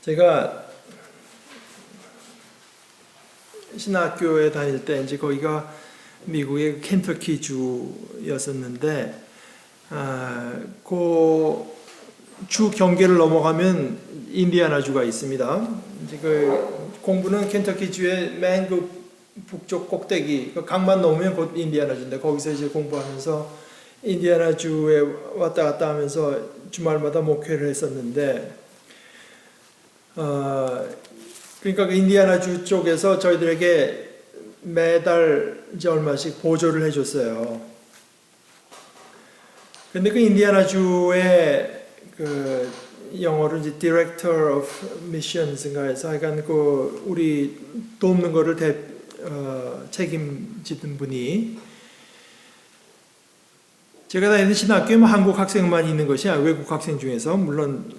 제가 신학교에 다닐 때 이제 거기가 미국의 켄터키 주였었는데 그 주 경계를 넘어가면 인디애나 주가 있습니다. 이제 그 공부는 켄터키 주의 맨 그 북쪽 꼭대기 그 강만 넘으면 곧 인디애나 주인데 거기서 이제 공부하면서 인디애나 주에 왔다 갔다 하면서 주말마다 목회를 했었는데 그러니까 그 인디애나 주 쪽에서 저희들에게 매달 이제 얼마씩 보조를 해줬어요. 근데 그 인디애나 주의 그 영어로 이제 Director of Missions인가 해서 하여간 그 우리 돕는 거를 책임지던 분이 제가 다니는 신학교에 한국 학생만 있는 것이 아니고 외국 학생 중에서 물론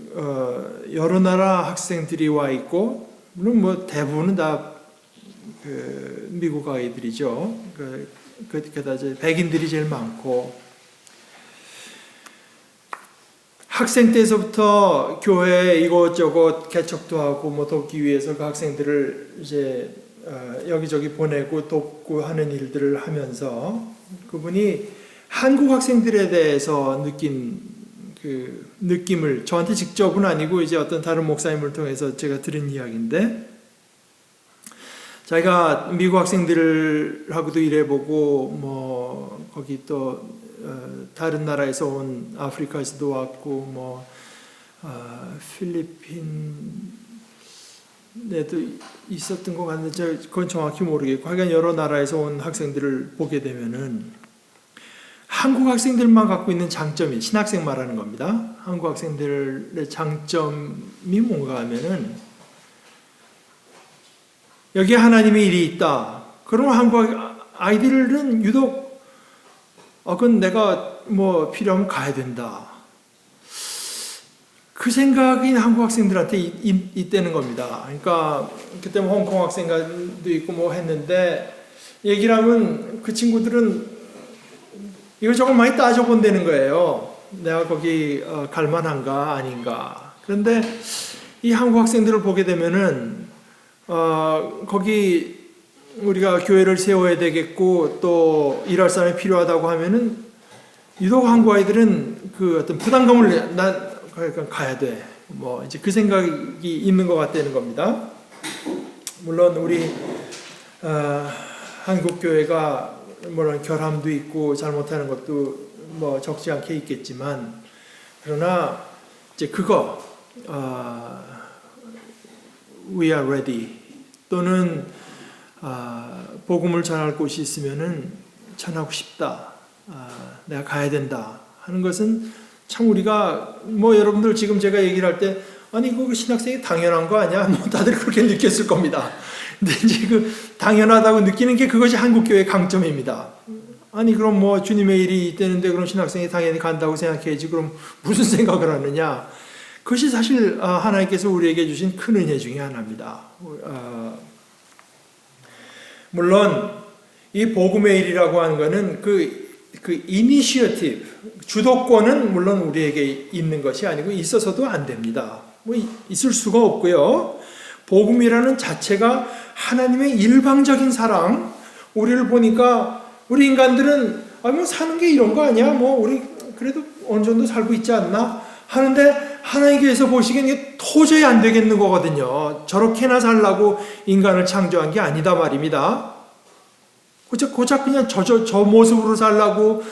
여러 나라 학생들이 와 있고 물론 뭐 대부분은 다 그 미국 아이들이죠. 그다 이제 백인들이 제일 많고 학생 때서부터 교회 이것저것 개척도 하고 뭐 돕기 위해서 그 학생들을 이제 여기저기 보내고 돕고 하는 일들을 하면서 그분이 한국 학생들에 대해서 느낀 그 느낌을 저한테 직접은 아니고 이제 어떤 다른 목사님을 통해서 제가 들은 이야기인데 자기가 미국 학생들하고도 일해보고 뭐 거기 또 다른 나라에서 온 아프리카에서도 왔고 뭐 필리핀에도 있었던 것 같은데 그건 정확히 모르겠고 하여간 여러 나라에서 온 학생들을 보게 되면은 한국 학생들만 갖고 있는 장점이 신학생 말하는 겁니다. 한국 학생들의 장점이 뭔가 하면은 여기에 하나님의 일이 있다. 그러면 한국 아이들은 유독 그건 내가 뭐 필요하면 가야 된다. 그 생각이 한국 학생들한테 있다는 겁니다. 그러니까 그때 뭐 홍콩 학생도 있고 뭐 했는데 얘기를 하면 그 친구들은 이것저것 많이 따져본다는 거예요. 내가 거기 갈만한가 아닌가. 그런데 이 한국 학생들을 보게 되면은 거기 우리가 교회를 세워야 되겠고 또 일할 사람이 필요하다고 하면은 유독 한국 아이들은 그 어떤 부담감을 그러니까 가야 돼. 뭐 이제 그 생각이 있는 것 같다는 겁니다. 물론 우리 한국 교회가 물론 결함도 있고 잘못하는 것도 뭐 적지 않게 있겠지만 그러나 이제 그거 We are ready 또는 복음을 전할 곳이 있으면은 전하고 싶다. 내가 가야 된다 하는 것은 참 우리가 뭐 여러분들 지금 제가 얘기를 할 때 아니 그거 신학생이 당연한 거 아니야? 뭐 다들 그렇게 느꼈을 겁니다. 근데 이제 그 당연하다고 느끼는 게 그것이 한국교회의 강점입니다. 아니 그럼 뭐 주님의 일이 있다는데 그럼 신학생이 당연히 간다고 생각해야지 그럼 무슨 생각을 하느냐? 그것이 사실 하나님께서 우리에게 주신 큰 은혜 중에 하나입니다. 물론 이 복음의 일이라고 하는 것은 그 이니시어티브, 주도권은 물론 우리에게 있는 것이 아니고 있어서도 안 됩니다. 뭐 있을 수가 없고요. 복음이라는 자체가 하나님의 일방적인 사랑. 우리를 보니까 우리 인간들은 뭐 사는 게 이런 거 아니야? 뭐 우리 그래도 어느 정도 살고 있지 않나? 하는데 하나님께서 보시기엔 이게 도저히 안 되겠는 거거든요. 저렇게나 살라고 인간을 창조한 게 아니다 말입니다. 고작 그냥 저 모습으로 살라고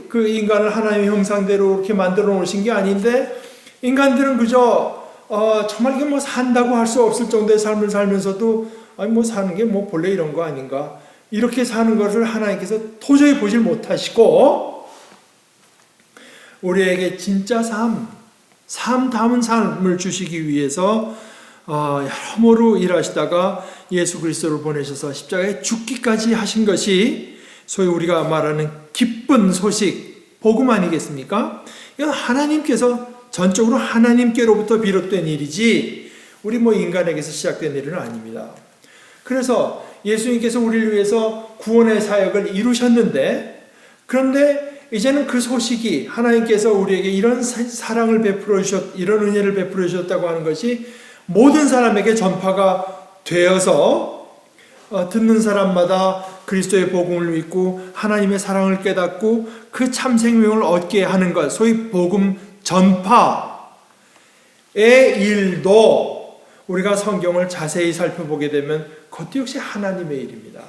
그 인간을 하나님의 형상대로 이렇게 만들어 놓으신 게 아닌데 인간들은 그저 정말 이게 뭐 산다고 할 수 없을 정도의 삶을 살면서도 아니 뭐 사는 게 뭐 본래 이런 거 아닌가 이렇게 사는 것을 하나님께서 도저히 보질 못하시고 우리에게 진짜 삶 담은 삶을 주시기 위해서 여러모로 일하시다가 예수 그리스도를 보내셔서 십자가에 죽기까지 하신 것이 소위 우리가 말하는 기쁜 소식, 복음 아니겠습니까? 이건 하나님께서 전적으로 하나님께로부터 비롯된 일이지 우리 뭐 인간에게서 시작된 일은 아닙니다. 그래서 예수님께서 우리를 위해서 구원의 사역을 이루셨는데 그런데 이제는 그 소식이 하나님께서 우리에게 이런 사랑을 베풀어 주셨, 이런 은혜를 베풀어 주셨다고 하는 것이 모든 사람에게 전파가 되어서 듣는 사람마다 그리스도의 복음을 믿고 하나님의 사랑을 깨닫고 그 참 생명을 얻게 하는 것, 소위 복음 전파의 일도 우리가 성경을 자세히 살펴보게 되면 그것도 역시 하나님의 일입니다.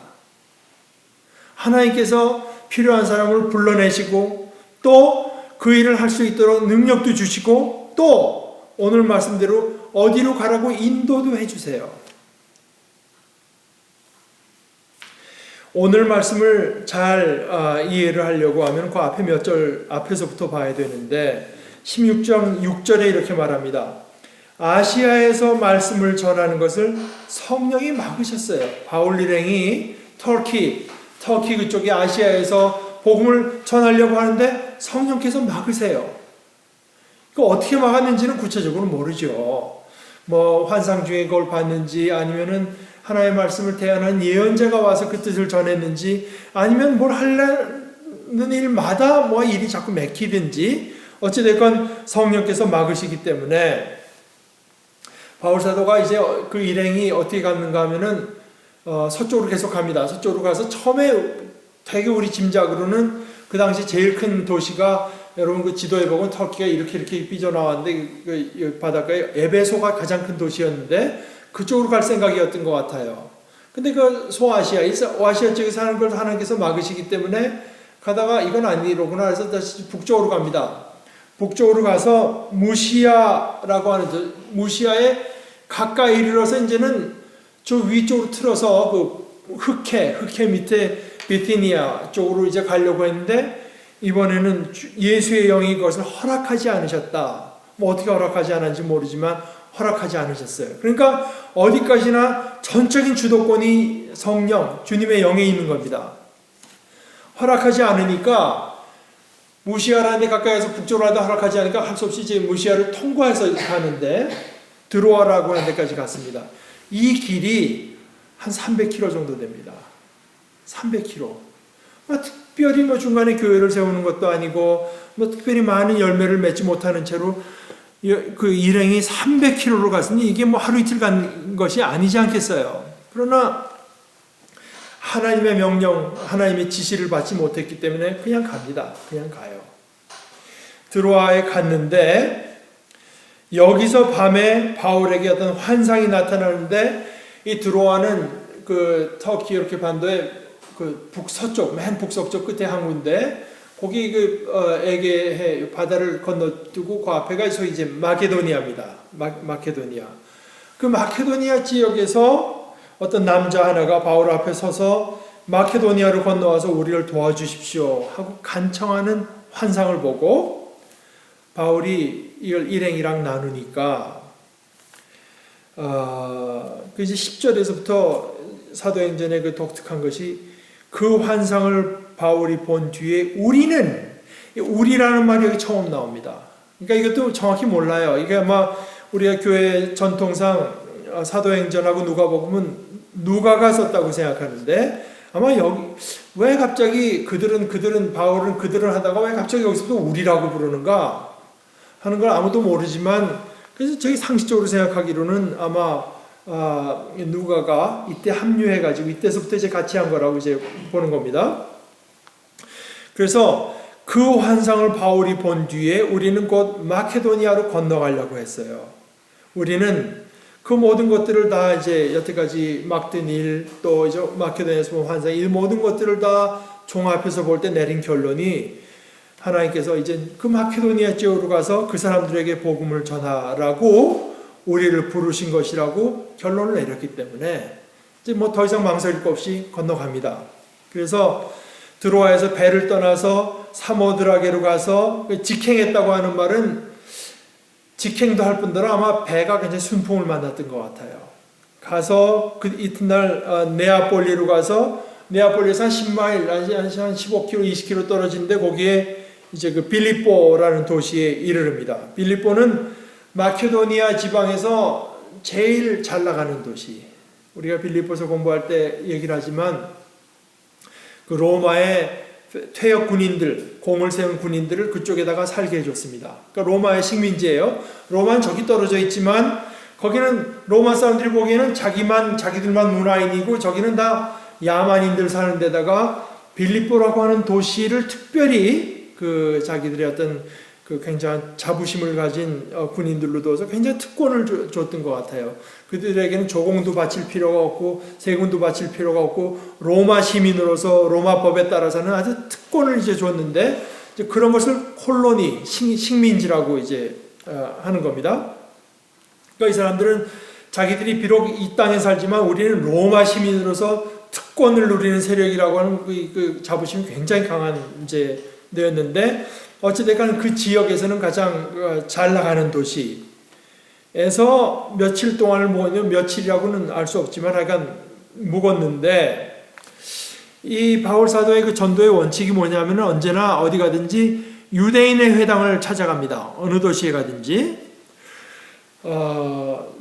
하나님께서 필요한 사람을 불러내시고 또 그 일을 할 수 있도록 능력도 주시고 또 오늘 말씀대로 어디로 가라고 인도도 해주세요. 오늘 말씀을 잘 이해를 하려고 하면 그 앞에 몇 절 앞에서부터 봐야 되는데 16장 6절에 이렇게 말합니다. 아시아에서 말씀을 전하는 것을 성령이 막으셨어요. 바울 일행이 터키 그쪽에 아시아에서 복음을 전하려고 하는데 성령께서 막으세요. 그 어떻게 막았는지는 구체적으로 모르죠. 뭐 환상 중에 그걸 봤는지 아니면은 하나님의 말씀을 대언한 예언자가 와서 그 뜻을 전했는지 아니면 뭘 하려는 일마다 뭐 일이 자꾸 막히든지 어찌됐건 성령께서 막으시기 때문에 바울 사도가 이제 그 일행이 어떻게 갔는가 하면은 서쪽으로 계속 갑니다. 서쪽으로 가서 처음에 되게 우리 짐작으로는 그 당시 제일 큰 도시가 여러분 그 지도에 보면 터키가 이렇게 삐져나왔는데 그 바닷가에 에베소가 가장 큰 도시였는데 그쪽으로 갈 생각이었던 것 같아요. 근데 그 소아시아 쪽에 사는 걸 하나님께서 막으시기 때문에 가다가 이건 아니로구나 해서 다시 북쪽으로 갑니다. 북쪽으로 가서 무시아라고 하는 무시아에 가까이 이르러서 이제는 저 위쪽으로 틀어서 그 흑해 밑에 비티니아 쪽으로 이제 가려고 했는데 이번에는 예수의 영이 그것을 허락하지 않으셨다. 뭐 어떻게 허락하지 않았는지 모르지만 허락하지 않으셨어요. 그러니까 어디까지나 전적인 주도권이 성령, 주님의 영에 있는 겁니다. 허락하지 않으니까 무시아라는 데 가까이서 북쪽으로 하다 허락하지 않으니까 할 수 없이 이제 무시아를 통과해서 가는데 드로아라고 하는 데까지 갔습니다. 이 길이 한 300km 정도 됩니다. 300km. 특별히 뭐 중간에 교회를 세우는 것도 아니고 뭐 특별히 많은 열매를 맺지 못하는 채로 그 일행이 300km로 갔으니 이게 뭐 하루 이틀 간 것이 아니지 않겠어요. 그러나 하나님의 명령, 하나님의 지시를 받지 못했기 때문에 그냥 갑니다. 그냥 가요. 드로아에 갔는데 여기서 밤에 바울에게 어떤 환상이 나타나는데 이 드로아는 그 터키 이렇게 반도의 그 북서쪽, 맨 북서쪽 끝에 항구인데 거기 그 에게해 바다를 건너뛰고 그 앞에가 소위 이제 마케도니아입니다. 마케도니아. 그 마케도니아 지역에서 어떤 남자 하나가 바울 앞에 서서 마케도니아로 건너와서 우리를 도와주십시오 하고 간청하는 환상을 보고 바울이 이걸 일행이랑 나누니까 그 이제 10절에서부터 사도행전의 그 독특한 것이 그 환상을 바울이 본 뒤에 우리라는 말이 여기 처음 나옵니다. 그러니까 이것도 정확히 몰라요. 이게 아마 우리가 교회 전통상 사도행전하고 누가복음은 누가가 썼다고 생각하는데 아마 여기 왜 갑자기 바울은 그들은 하다가 왜 갑자기 여기서도 우리라고 부르는가 하는 걸 아무도 모르지만 그래서 저희 상식적으로 생각하기로는 아마 누가가 이때 합류해가지고 이때서부터 이제 같이 한 거라고 이제 보는 겁니다. 그래서 그 환상을 바울이 본 뒤에 우리는 곧 마케도니아로 건너가려고 했어요. 우리는 그 모든 것들을 다 이제 여태까지 막던 일, 또 이제 마케도니아에서 본 환상, 이 모든 것들을 다 종합해서 볼 때 내린 결론이 하나님께서 이제 그 마케도니아 지역으로 가서 그 사람들에게 복음을 전하라고 우리를 부르신 것이라고 결론을 내렸기 때문에 이제 뭐 더 이상 망설일 것 없이 건너갑니다. 그래서 드로아에서 배를 떠나서 사모드라게로 가서 직행했다고 하는 말은 직행도 할 뿐더러 아마 배가 굉장히 순풍을 만났던 것 같아요. 가서 그 이튿날 네아폴리로 가서 네아폴리에서 한 10마일, 한 15km, 20km 떨어진데 거기에 이제 그 빌립보라는 도시에 이르릅니다. 빌립보는 마케도니아 지방에서 제일 잘 나가는 도시. 우리가 빌립보에서 공부할 때 얘기를 하지만 그 로마의 퇴역 군인들, 공을 세운 군인들을 그쪽에다가 살게 해줬습니다. 그러니까 로마의 식민지예요. 로마는 저기 떨어져 있지만 거기는 로마 사람들이 보기에는 자기들만 문화인이고 저기는 다 야만인들 사는 데다가 빌립보라고 하는 도시를 특별히 그 자기들의 어떤 그 굉장한 자부심을 가진 군인들로 둬서 굉장히 특권을 줬던 것 같아요. 그들에게는 조공도 바칠 필요가 없고 세금도 바칠 필요가 없고 로마 시민으로서 로마 법에 따라서는 아주 특권을 이제 줬는데 이제 그런 것을 콜로니 식민지라고 이제 하는 겁니다. 그러니까 이 사람들은 자기들이 비록 이 땅에 살지만 우리는 로마 시민으로서 특권을 누리는 세력이라고 하는 그 자부심이 굉장히 강한 이제 되었는데 어찌됐건 그 지역에서는 가장 잘 나가는 도시에서 며칠 동안을 묵었는데 며칠이라고는 알 수 없지만 하여간 묵었는데 이 바울 사도의 그 전도의 원칙이 뭐냐면 언제나 어디 가든지 유대인의 회당을 찾아갑니다. 어느 도시에 가든지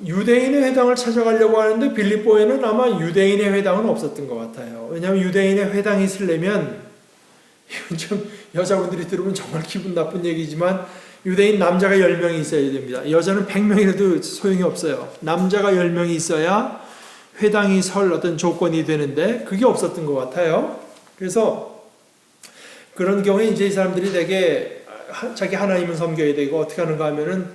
유대인의 회당을 찾아가려고 하는데 빌립보에는 아마 유대인의 회당은 없었던 것 같아요. 왜냐하면 유대인의 회당이 있으려면 이건 좀 여자분들이 들으면 정말 기분 나쁜 얘기지만 유대인 남자가 10명이 있어야 됩니다. 여자는 100명이라도 소용이 없어요. 남자가 10명이 있어야 회당이 설 어떤 조건이 되는데 그게 없었던 것 같아요. 그래서 그런 경우에 이제 이 사람들이 되게 자기 하나님을 섬겨야 되고 어떻게 하는가 하면은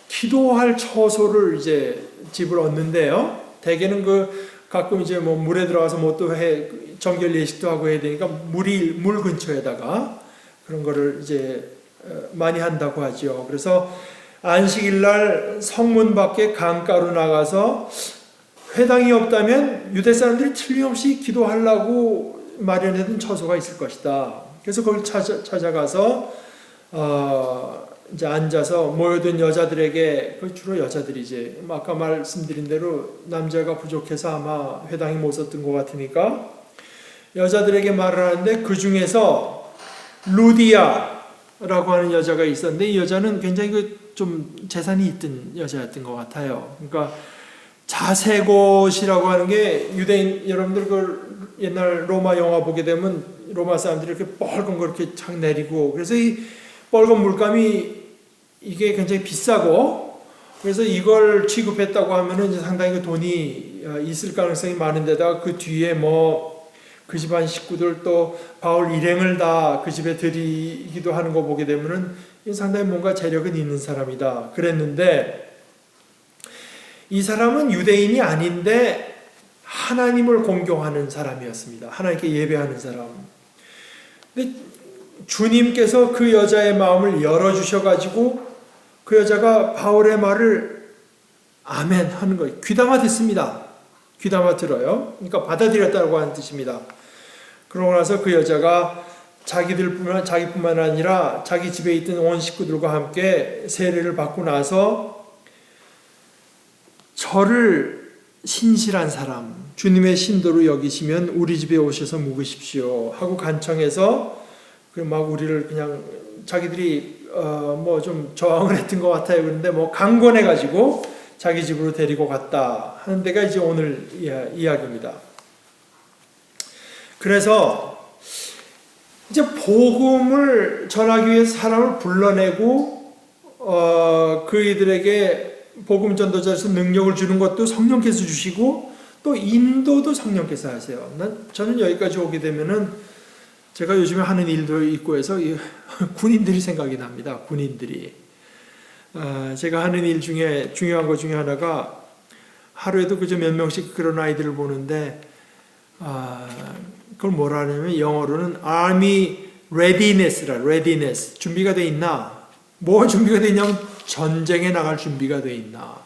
기도할 처소를 이제 집을 얻는데요. 대개는 가끔 이제 뭐 물에 들어가서 뭐 또 정결 예식도 하고 해야 되니까 물 근처에다가 그런 거를 이제 많이 한다고 하죠. 그래서 안식일 날 성문 밖에 강가로 나가서 회당이 없다면 유대 사람들이 틀림없이 기도하려고 마련해둔 처소가 있을 것이다. 그래서 거기 찾아가서 이제 앉아서 모여든 여자들에게 주로 여자들이 이제 아까 말씀드린 대로 남자가 부족해서 아마 회당이 못 썼던 것 같으니까 여자들에게 말을 하는데 그 중에서 루디아라고 하는 여자가 있었는데 이 여자는 굉장히 좀 재산이 있던 여자였던 것 같아요. 그러니까 자세곳이라고 하는 게 유대인 여러분들 그 옛날 로마 영화 보게 되면 로마 사람들이 이렇게 뻘건 거 이렇게 착 내리고 그래서 이 뻘건 물감이 이게 굉장히 비싸고 그래서 이걸 취급했다고 하면은 이제 상당히 그 돈이 있을 가능성이 많은데다가 그 뒤에 뭐 그 집안 식구들 또 바울 일행을 다 그 집에 드리기도 하는 거 보게 되면은 상당히 뭔가 재력은 있는 사람이다 그랬는데 이 사람은 유대인이 아닌데 하나님을 공경하는 사람이었습니다. 하나님께 예배하는 사람. 근데 주님께서 그 여자의 마음을 열어주셔가지고 그 여자가 바울의 말을 아멘 하는 거예요. 귀담아 듣습니다. 귀담아 들어요. 그러니까 받아들였다고 하는 뜻입니다. 그러고 나서 그 여자가 자기뿐만 아니라 자기 집에 있던 온 식구들과 함께 세례를 받고 나서 저를 신실한 사람, 주님의 신도로 여기시면 우리 집에 오셔서 묵으십시오 하고 간청해서 막 우리를 그냥 자기들이 뭐 좀 저항을 했던 것 같아요. 그런데 뭐 강권해가지고 자기 집으로 데리고 갔다 하는 데가 이제 오늘 이야기입니다. 그래서 이제 복음을 전하기 위해서 사람을 불러내고 그이들에게 복음 전도자로서 능력을 주는 것도 성령께서 주시고 또 인도도 성령께서 하세요. 저는 여기까지 오게 되면은 제가 요즘에 하는 일도 있고 해서 군인들이 생각이 납니다. 군인들이. 제가 하는 일 중에 중요한 것 중에 하나가 하루에도 그저 몇 명씩 그런 아이들을 보는데 그걸 뭐라 하냐면 영어로는 Army Readiness라. Readiness. 준비가 돼 있나? 뭐 준비가 돼 있냐면 전쟁에 나갈 준비가 돼 있나?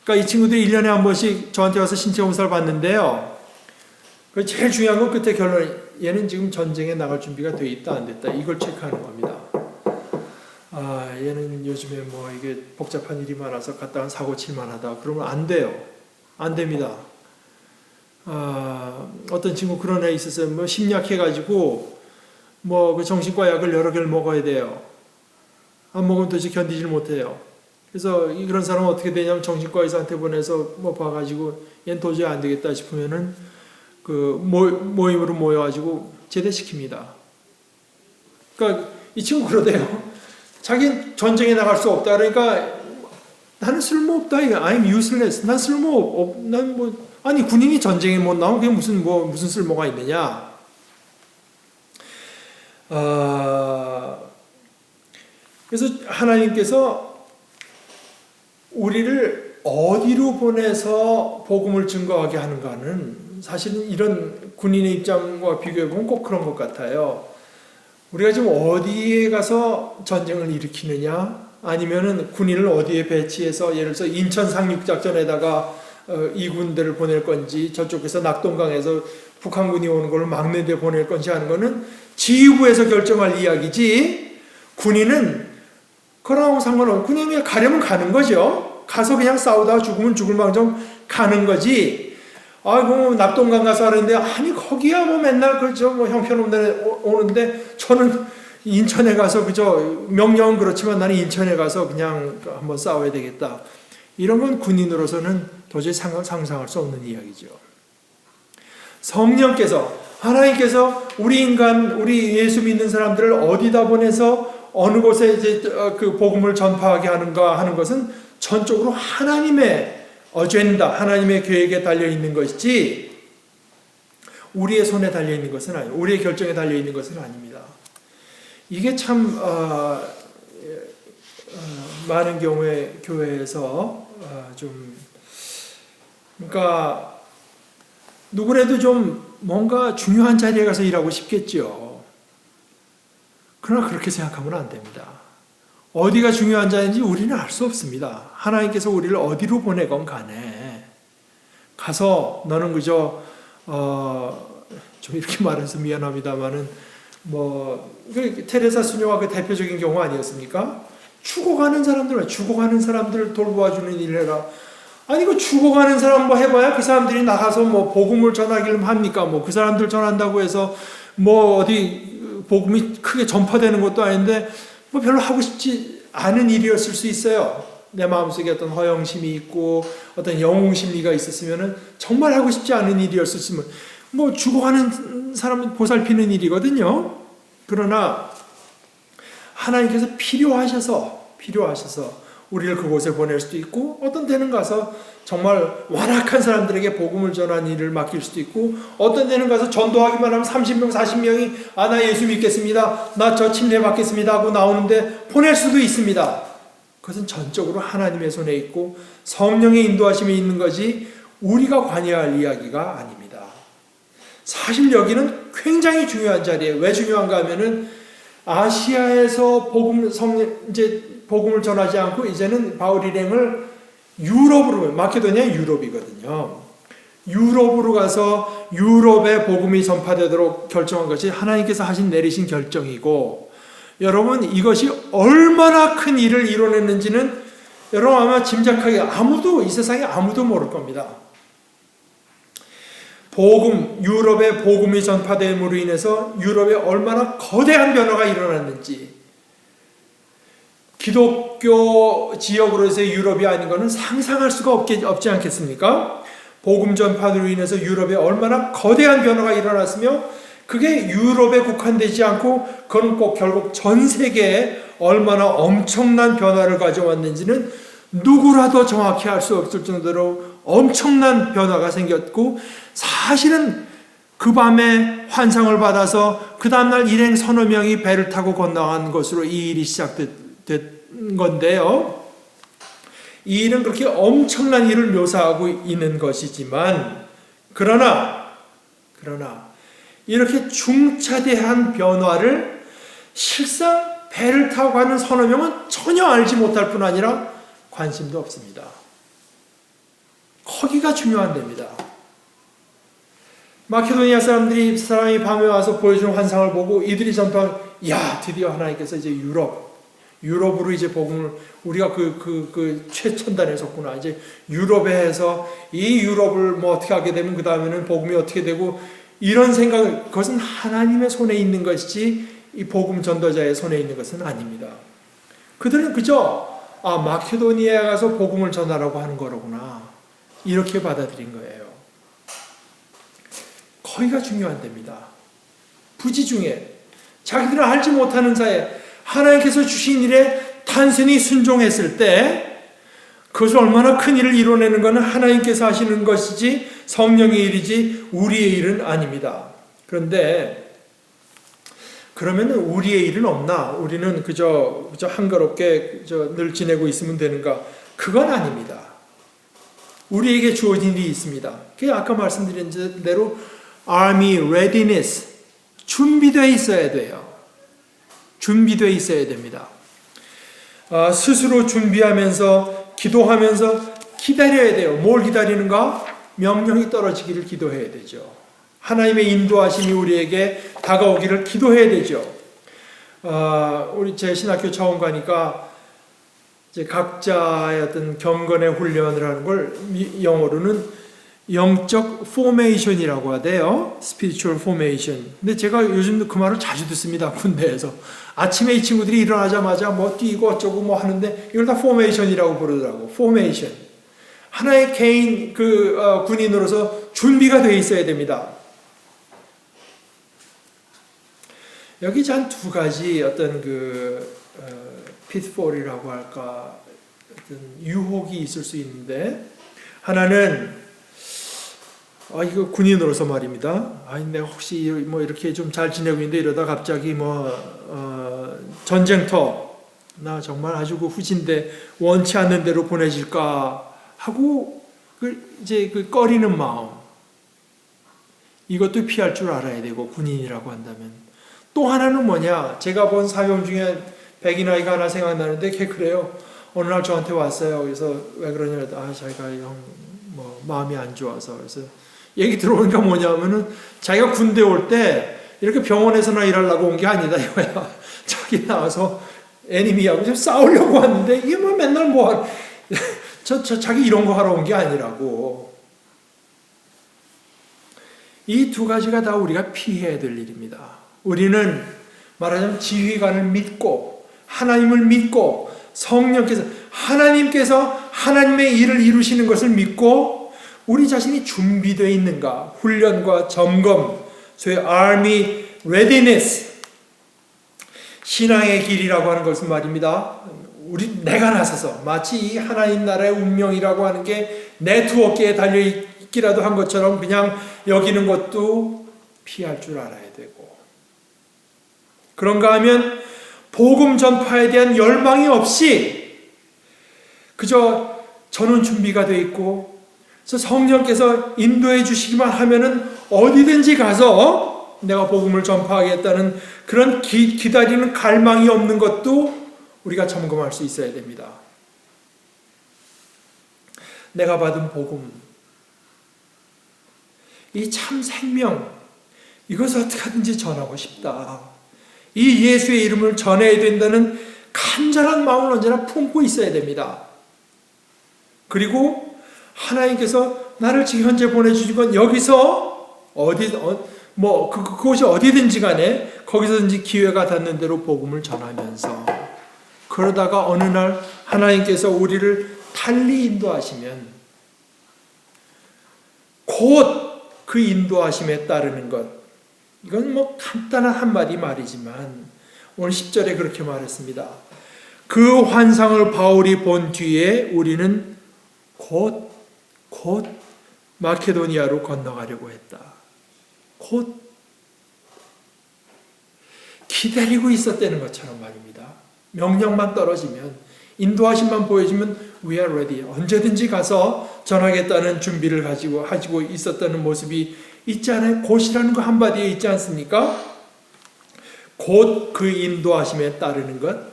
그러니까 이 친구들이 1년에 한 번씩 저한테 와서 신체 검사를 받는데요. 제일 중요한 건 끝에 결론, 얘는 지금 전쟁에 나갈 준비가 돼 있다 안 됐다 이걸 체크하는 겁니다. 얘는 요즘에 뭐 이게 복잡한 일이 많아서 갔다가 사고 칠만 하다 그러면 안 돼요. 안 됩니다. 어떤 친구 그런 애 있었어요. 뭐 심약해가지고 뭐 그 정신과 약을 여러 개를 먹어야 돼요. 안 먹으면 도저히 견디질 못해요. 그래서 그런 사람은 어떻게 되냐면 정신과 의사한테 보내서 뭐 봐가지고 얘는 도저히 안 되겠다 싶으면은 그 모임으로 모여가지고 제대시킵니다. 그러니까 이 친구 그러대요. 자기는 전쟁에 나갈 수 없다. 그러니까 나는 쓸모없다. I'm useless. 난 아니 군인이 전쟁에 못 나오면 그게 무슨 쓸모가 있느냐? 그래서 하나님께서 우리를 어디로 보내서 복음을 증거하게 하는가는 사실은 이런 군인의 입장과 비교해 보면 꼭 그런 것 같아요. 우리가 지금 어디에 가서 전쟁을 일으키느냐? 아니면은 군인을 어디에 배치해서 예를 들어서 인천 상륙작전에다가 이 군대를 보낼 건지 저쪽에서 낙동강에서 북한군이 오는 걸 막는 데 보낼 건지 하는 거는 지휘부에서 결정할 이야기지, 군인은 그거랑 상관없고 그냥 가려면 가는 거죠. 가서 그냥 싸우다가 죽으면 죽을 망정 가는 거지. 아이고 낙동강 가서 하는데 아니 거기야 뭐 맨날 그저 뭐 형편없는 오는데 저는 인천에 가서 그저 명령은 그렇지만 나는 인천에 가서 그냥 한번 싸워야 되겠다. 이런 건 군인으로서는 도저히 상상할 수 없는 이야기죠. 성령께서 하나님께서 우리 예수 믿는 사람들을 어디다 보내서 어느 곳에 이제 그 복음을 전파하게 하는가 하는 것은 전적으로 하나님의 어젠다, 하나님의 계획에 달려 있는 것이지 우리의 손에 달려 있는 것은 아니에요. 우리의 결정에 달려 있는 것은 아닙니다. 이게 참 많은 경우에 교회에서 그러니까 누구라도 좀 뭔가 중요한 자리에 가서 일하고 싶겠죠. 그러나 그렇게 생각하면 안 됩니다. 어디가 중요한 자인지 우리는 알 수 없습니다. 하나님께서 우리를 어디로 보내건 간에 가서 너는 그저 좀 이렇게 말해서 미안합니다만은 테레사 수녀가 그 대표적인 경우 아니었습니까? 죽어가는 사람들을 돌보아주는 일을 해라. 아니 그 죽어가는 사람 해봐야 그 사람들이 나가서 복음을 전하기를 합니까? 그 사람들 전한다고 해서 어디 복음이 크게 전파되는 것도 아닌데 별로 하고 싶지 않은 일이었을 수 있어요. 내 마음속에 어떤 허영심이 있고 어떤 영웅심리가 있었으면은 정말 하고 싶지 않은 일이었으면 죽어가는 사람 보살피는 일이거든요. 그러나 하나님께서 필요하셔서 우리를 그곳에 보낼 수도 있고 어떤 데는 가서 정말 완악한 사람들에게 복음을 전하는 일을 맡길 수도 있고 어떤 데는 가서 전도하기만 하면 30명 40명이 나 예수 믿겠습니다. 나 저 침례 받겠습니다 하고 나오는데 보낼 수도 있습니다. 그것은 전적으로 하나님의 손에 있고 성령의 인도하심이 있는 거지 우리가 관여할 이야기가 아닙니다. 사실 여기는 굉장히 중요한 자리예요. 왜 중요한가 하면은 아시아에서 복음을 전하지 않고 이제는 바울 일행을 유럽으로, 마케도니아 유럽이거든요. 유럽으로 가서 유럽에 복음이 전파되도록 결정한 것이 하나님께서 내리신 결정이고, 여러분 이것이 얼마나 큰 일을 이뤄냈는지는 여러분 아마 짐작하기 이 세상에 아무도 모를 겁니다. 유럽의 복음이 전파됨으로 인해서 유럽에 얼마나 거대한 변화가 일어났는지, 기독교 지역으로 해서 유럽이 아닌 것은 상상할 수가 없지 않겠습니까? 복음 전파로 인해서 유럽에 얼마나 거대한 변화가 일어났으며 그게 유럽에 국한되지 않고 그건 꼭 결국 전 세계에 얼마나 엄청난 변화를 가져왔는지는 누구라도 정확히 알 수 없을 정도로 엄청난 변화가 생겼고, 사실은 그 밤에 환상을 받아서 그 다음날 일행 서너 명이 배를 타고 건너간 것으로 이 일이 시작된 건데요. 이 일은 그렇게 엄청난 일을 묘사하고 있는 것이지만 그러나 이렇게 중차대한 변화를 실상 배를 타고 가는 서너 명은 전혀 알지 못할 뿐 아니라 관심도 없습니다. 거기가 중요한 데입니다. 마케도니아 사람이 밤에 와서 보여주는 환상을 보고 이들이 드디어 하나님께서 이제 유럽으로 이제 복음을 우리가 그 최첨단에 섰구나. 이제 유럽에 해서 이 유럽을 어떻게 하게 되면 그 다음에는 복음이 어떻게 되고, 이런 생각, 그것은 하나님의 손에 있는 것이지 이 복음 전도자의 손에 있는 것은 아닙니다. 그들은 그저 마케도니아에 가서 복음을 전하라고 하는 거로구나, 이렇게 받아들인 거예요. 거기가 중요한 데입니다. 부지중에 자기들은 알지 못하는 사이에 하나님께서 주신 일에 단순히 순종했을 때 그것을 얼마나 큰 일을 이뤄내는 것은 하나님께서 하시는 것이지 성령의 일이지 우리의 일은 아닙니다. 그런데 그러면 우리의 일은 없나? 우리는 그저 한가롭게 늘 지내고 있으면 되는가? 그건 아닙니다. 우리에게 주어진 일이 있습니다. 아까 말씀드린 대로 army readiness, 준비되어 있어야 돼요. 준비되어 있어야 됩니다. 스스로 준비하면서 기도하면서 기다려야 돼요. 뭘 기다리는가? 명령이 떨어지기를 기도해야 되죠. 하나님의 인도하심이 우리에게 다가오기를 기도해야 되죠. 우리 제 신학교 처음 가니까 이제 각자의 어떤 경건의 훈련을 하는 걸 영어로는 영적 포메이션이라고 하대요. spiritual formation. 근데 제가 요즘도 그 말을 자주 듣습니다. 군대에서. 아침에 이 친구들이 일어나자마자 뭐 뛰고 어쩌고 뭐 하는데 이걸 다 포메이션이라고 부르더라고. 포메이션. 하나의 개인 군인으로서 준비가 되어 있어야 됩니다. 여기 한 두 가지 어떤 pitfall이라고 할까, 어떤 유혹이 있을 수 있는데, 하나는 이거 군인으로서 말입니다. 내가 혹시 뭐 이렇게 좀 잘 지내고 있는데 이러다 갑자기 전쟁터, 나 정말 아주 후진데 원치 않는 대로 보내질까 하고 이제 꺼리는 마음, 이것도 피할 줄 알아야 되고, 군인이라고 한다면. 또 하나는 뭐냐? 제가 본 사명 중에 백인 아이가 하나 생각나는데 걔 그래요. 어느 날 저한테 왔어요. 그래서 왜 그러냐? 자기가 마음이 안 좋아서. 그래서 얘기 들어보니까 뭐냐면은 자기가 군대 올 때 이렇게 병원에서나 일하려고 온 게 아니다 이거야. 저기 나와서 애니미하고 좀 싸우려고 왔는데 이게 맨날 자기 이런 거 하러 온 게 아니라고. 이 두 가지가 다 우리가 피해야 될 일입니다. 우리는 말하자면 지휘관을 믿고 하나님을 믿고 하나님께서 하나님의 일을 이루시는 것을 믿고 우리 자신이 준비되어 있는가, 훈련과 점검, 소위 army readiness, 신앙의 길이라고 하는 것은 말입니다. 내가 나서서 마치 이 하나님 나라의 운명이라고 하는 게 내 두 어깨에 달려있기라도 한 것처럼 그냥 여기는 것도 피할 줄 알아야 되고, 그런가 하면 복음 전파에 대한 열망이 없이 그저 저는 준비가 되어 있고, 그래서 성령께서 인도해 주시기만 하면은 어디든지 가서 내가 복음을 전파하겠다는 그런 기다리는 갈망이 없는 것도 우리가 점검할 수 있어야 됩니다. 내가 받은 복음, 이 참 생명, 이것을 어떻게 하든지 전하고 싶다. 이 예수의 이름을 전해야 된다는 간절한 마음을 언제나 품고 있어야 됩니다. 그리고 하나님께서 나를 지금 현재 보내주신 건 여기서 그곳이 어디든지 간에 거기서든지 기회가 닿는 대로 복음을 전하면서, 그러다가 어느 날 하나님께서 우리를 달리 인도하시면 곧 그 인도하심에 따르는 것, 이건 간단한 한마디 말이지만 오늘 10절에 그렇게 말했습니다. 그 환상을 바울이 본 뒤에 우리는 곧 마케도니아로 건너가려고 했다. 곧 기다리고 있었다는 것처럼 말입니다. 명령만 떨어지면, 인도하심만 보여주면 we are ready. 언제든지 가서 전하겠다는 준비를 가지고 있었다는 모습이 있지 않아요? 곧이라는 거 한마디에 있지 않습니까? 곧 그 인도하심에 따르는 것,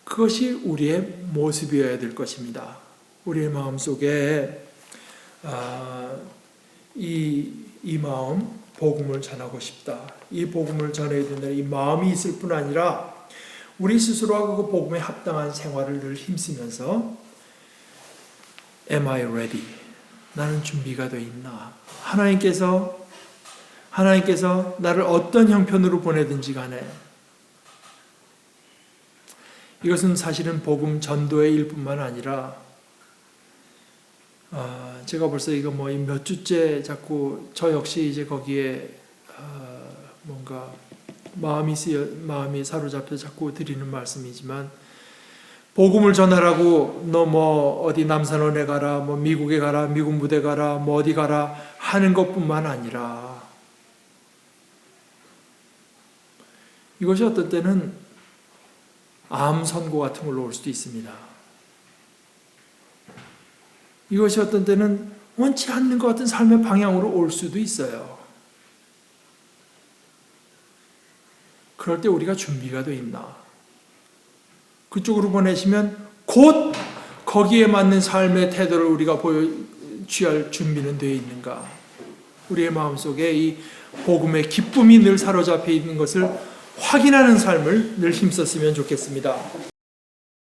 그것이 우리의 모습이어야 될 것입니다. 우리의 마음속에 이 마음, 복음을 전하고 싶다, 이 복음을 전해야 된다는 이 마음이 있을 뿐 아니라 우리 스스로가 그 복음에 합당한 생활을 늘 힘쓰면서 Am I ready? 나는 준비가 되어 있나? 하나님께서 나를 어떤 형편으로 보내든지 간에, 이것은 사실은 복음 전도의 일뿐만 아니라 제가 벌써 이거 몇 주째 자꾸 저 역시 이제 거기에 뭔가 마음이 사로잡혀 자꾸 드리는 말씀이지만, 복음을 전하라고 너 뭐 어디 남산원에 가라, 뭐 미국에 가라, 미국 무대 가라, 뭐 어디 가라 하는 것뿐만 아니라 이것이 어떤 때는 암 선고 같은 걸로 올 수도 있습니다. 이것이 어떤 때는 원치 않는 것 같은 삶의 방향으로 올 수도 있어요. 그럴 때 우리가 준비가 돼 있나? 그쪽으로 보내시면 곧 거기에 맞는 삶의 태도를 우리가 취할 준비는 되어 있는가? 우리의 마음속에 이 복음의 기쁨이 늘 사로잡혀 있는 것을 확인하는 삶을 늘 힘썼으면 좋겠습니다.